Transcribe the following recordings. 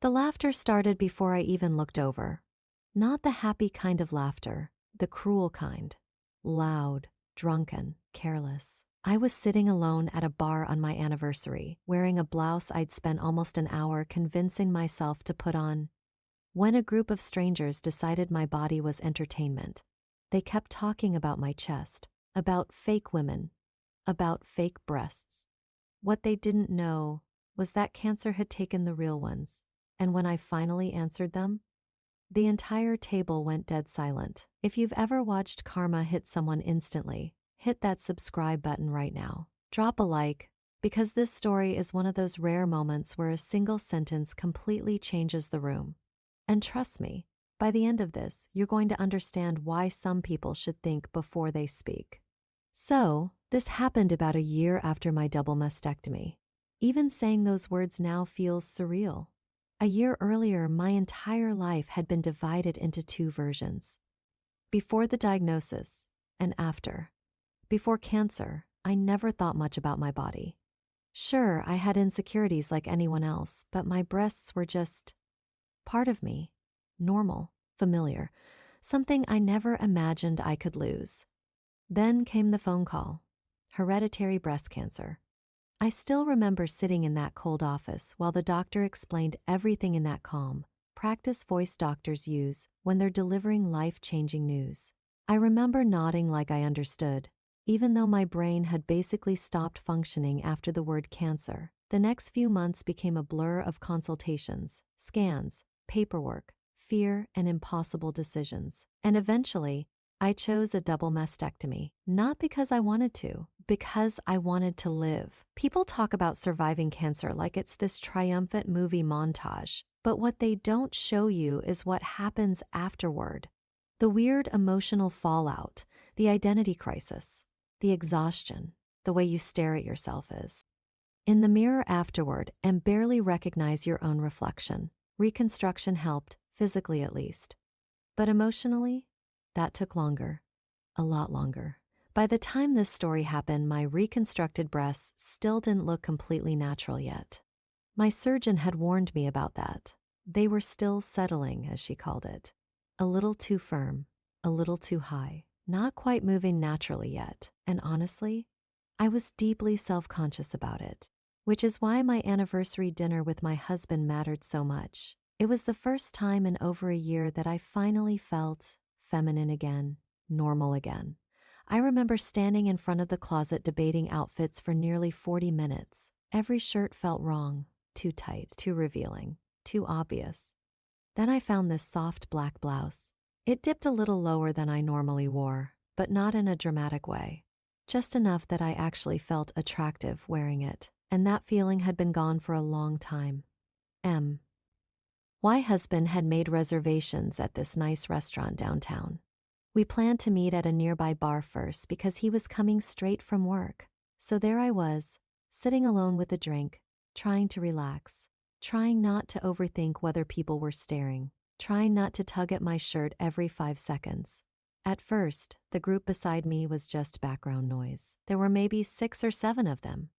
The laughter started before I even looked over. Not the happy kind of laughter, the cruel kind. Loud, drunken, careless. I was sitting alone at a bar on my anniversary, wearing a blouse I'd spent almost an hour convincing myself to put on, when a group of strangers decided my body was entertainment. They kept talking about my chest, about fake women, about fake breasts. What they didn't know was that cancer had taken the real ones, and when I finally answered them, the entire table went dead silent. If you've ever watched karma hit someone instantly, hit that subscribe button right now. Drop a like, because this story is one of those rare moments where a single sentence completely changes the room. And trust me, by the end of this, you're going to understand why some people should think before they speak. So, this happened about a year after my double mastectomy. Even saying those words now feels surreal. A year earlier, my entire life had been divided into two versions. Before the diagnosis and after. Before cancer, I never thought much about my body. Sure, I had insecurities like anyone else, but my breasts were just part of me. Normal, familiar, something I never imagined I could lose. Then came the phone call. Hereditary breast cancer. I still remember sitting in that cold office while the doctor explained everything in that calm, practice voice doctors use when they're delivering life-changing news. I remember nodding like I understood, even though my brain had basically stopped functioning after the word cancer. The next few months became a blur of consultations, scans, paperwork, fear, and impossible decisions. And eventually, I chose a double mastectomy, not because I wanted to, because I wanted to live. People talk about surviving cancer like it's this triumphant movie montage, but what they don't show you is what happens afterward. The weird emotional fallout, the identity crisis, the exhaustion, the way you stare at yourself is in the mirror afterward and barely recognize your own reflection. Reconstruction helped, physically at least. But emotionally, that took longer, a lot longer. By the time this story happened, my reconstructed breasts still didn't look completely natural yet. My surgeon had warned me about that. They were still settling, as she called it. A little too firm, a little too high, not quite moving naturally yet. And honestly, I was deeply self-conscious about it, which is why my anniversary dinner with my husband mattered so much. It was the first time in over a year that I finally felt feminine again, normal again. I remember standing in front of the closet debating outfits for nearly 40 minutes. Every shirt felt wrong, too tight, too revealing, too obvious. Then I found this soft black blouse. It dipped a little lower than I normally wore, but not in a dramatic way. Just enough that I actually felt attractive wearing it, and that feeling had been gone for a long time. My husband had made reservations at this nice restaurant downtown. We planned to meet at a nearby bar first because he was coming straight from work. So there I was, sitting alone with a drink, trying to relax, trying not to overthink whether people were staring, trying not to tug at my shirt every 5 seconds. At first, the group beside me was just background noise. There were maybe 6 or 7 of them,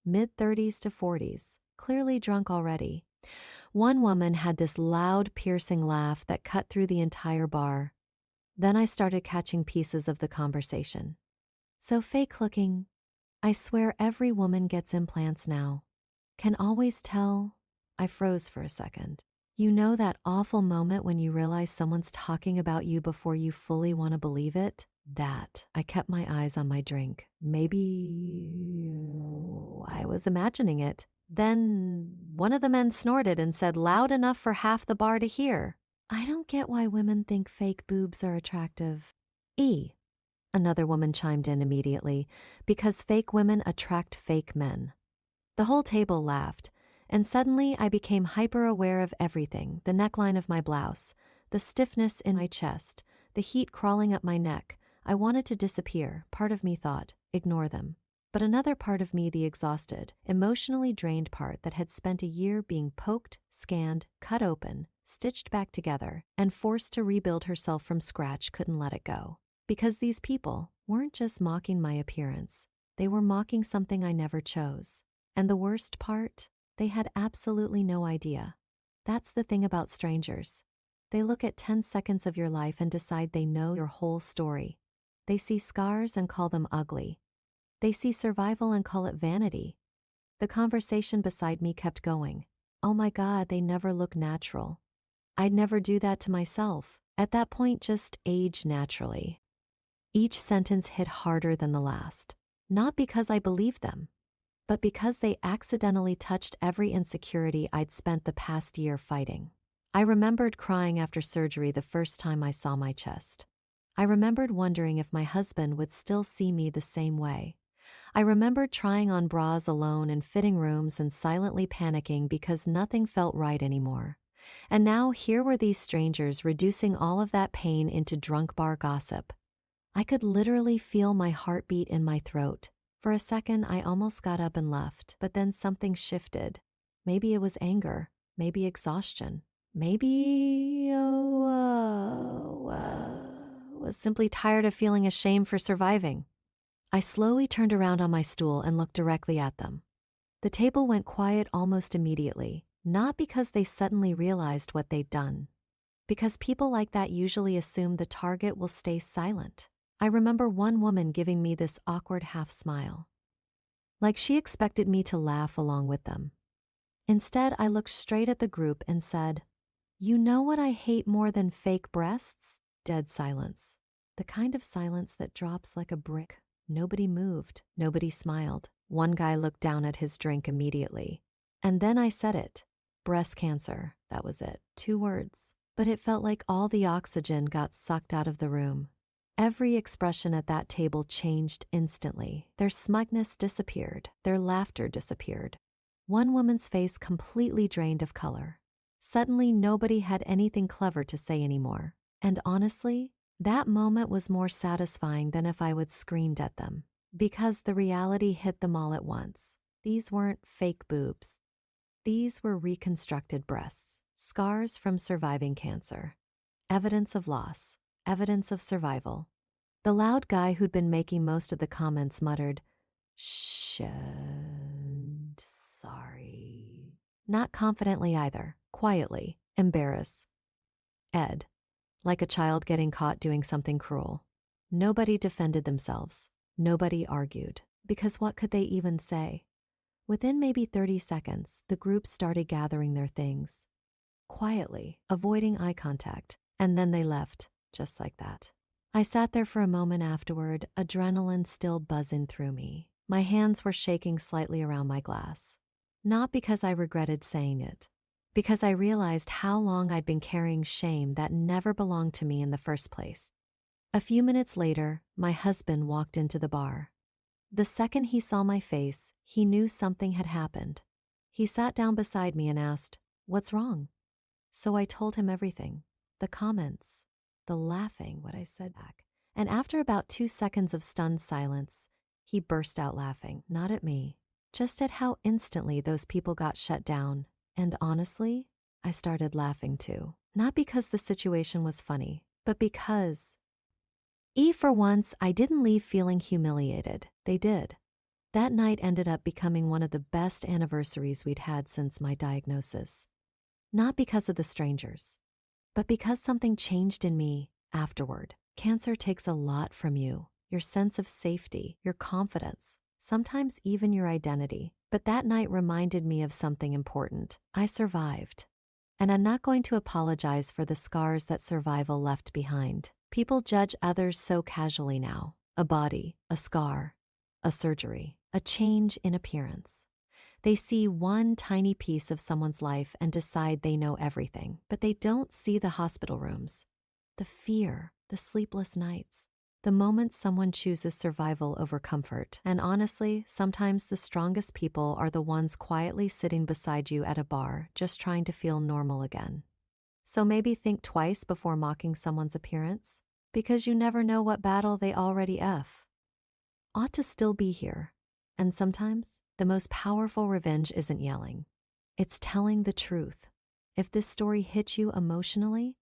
mid-30s to 40s, clearly drunk already. One woman had this loud, piercing laugh that cut through the entire bar. Then I started catching pieces of the conversation. So fake looking. I swear every woman gets implants now. Can always tell. I froze for a second. You know that awful moment when you realize someone's talking about you before you fully want to believe it? That. I kept my eyes on my drink. Maybe I was imagining it. Then one of the men snorted and said loud enough for half the bar to hear, "I don't get why women think fake boobs are attractive." Another woman chimed in immediately, because fake women attract fake men. The whole table laughed, and suddenly I became hyper-aware of everything: the neckline of my blouse, the stiffness in my chest, the heat crawling up my neck. I wanted to disappear. Part of me thought, ignore them. But another part of me, the exhausted, emotionally drained part that had spent a year being poked, scanned, cut open, stitched back together, and forced to rebuild herself from scratch, couldn't let it go. Because these people weren't just mocking my appearance, they were mocking something I never chose. And the worst part, they had absolutely no idea. That's the thing about strangers. They look at 10 seconds of your life and decide they know your whole story. They see scars and call them ugly. They see survival and call it vanity. The conversation beside me kept going. Oh my God, they never look natural. I'd never do that to myself. At that point, just age naturally. Each sentence hit harder than the last. Not because I believed them, but because they accidentally touched every insecurity I'd spent the past year fighting. I remembered crying after surgery the first time I saw my chest. I remembered wondering if my husband would still see me the same way. I remembered trying on bras alone in fitting rooms and silently panicking because nothing felt right anymore. And now here were these strangers reducing all of that pain into drunk bar gossip. I could literally feel my heartbeat in my throat. For a second, I almost got up and left, but then something shifted. Maybe it was anger, maybe exhaustion, maybe was simply tired of feeling ashamed for surviving. I slowly turned around on my stool and looked directly at them. The table went quiet almost immediately, not because they suddenly realized what they'd done, because people like that usually assume the target will stay silent. I remember one woman giving me this awkward half smile, like she expected me to laugh along with them. Instead, I looked straight at the group and said, "You know what I hate more than fake breasts?" Dead silence. The kind of silence that drops like a brick. Nobody moved. Nobody smiled. One guy looked down at his drink immediately. And then I said it. Breast cancer. That was it. 2 words. But it felt like all the oxygen got sucked out of the room. Every expression at that table changed instantly. Their smugness disappeared. Their laughter disappeared. One woman's face completely drained of color. Suddenly, nobody had anything clever to say anymore. And honestly, that moment was more satisfying than if I would screamed at them. Because the reality hit them all at once. These weren't fake boobs. These were reconstructed breasts, scars from surviving cancer. Evidence of loss, evidence of survival. The loud guy who'd been making most of the comments muttered, "Shit, sorry." Not confidently either, quietly, embarrassed. Ed. Like a child getting caught doing something cruel. Nobody defended themselves. Nobody argued. Because what could they even say? Within maybe 30 seconds, the group started gathering their things. Quietly, avoiding eye contact, and then they left, just like that. I sat there for a moment afterward, adrenaline still buzzing through me. My hands were shaking slightly around my glass. Not because I regretted saying it, because I realized how long I'd been carrying shame that never belonged to me in the first place. A few minutes later, my husband walked into the bar. The second he saw my face, he knew something had happened. He sat down beside me and asked, "What's wrong?" So I told him everything. The comments, the laughing, what I said back. And after about 2 seconds of stunned silence, he burst out laughing, not at me, just at how instantly those people got shut down. And honestly, I started laughing too. Not because the situation was funny, but because for once, I didn't leave feeling humiliated. They did. That night ended up becoming one of the best anniversaries we'd had since my diagnosis. Not because of the strangers, but because something changed in me afterward. Cancer takes a lot from you, your sense of safety, your confidence, sometimes even your identity. But that night reminded me of something important. I survived. And I'm not going to apologize for the scars that survival left behind. People judge others so casually now. A body, a scar, a surgery, a change in appearance. They see one tiny piece of someone's life and decide they know everything, but they don't see the hospital rooms, the fear, the sleepless nights, the moments someone chooses survival over comfort. And honestly, sometimes the strongest people are the ones quietly sitting beside you at a bar, just trying to feel normal again. So maybe think twice before mocking someone's appearance, because you never know what battle they already ought to still be here. And sometimes, the most powerful revenge isn't yelling. It's telling the truth. If this story hit you emotionally,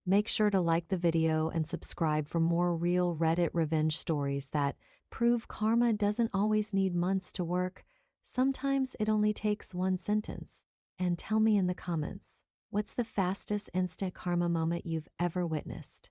make sure to like the video and subscribe for more real Reddit revenge stories that prove karma doesn't always need months to work. Sometimes it only takes one sentence. And tell me in the comments, What's the fastest instant karma moment you've ever witnessed?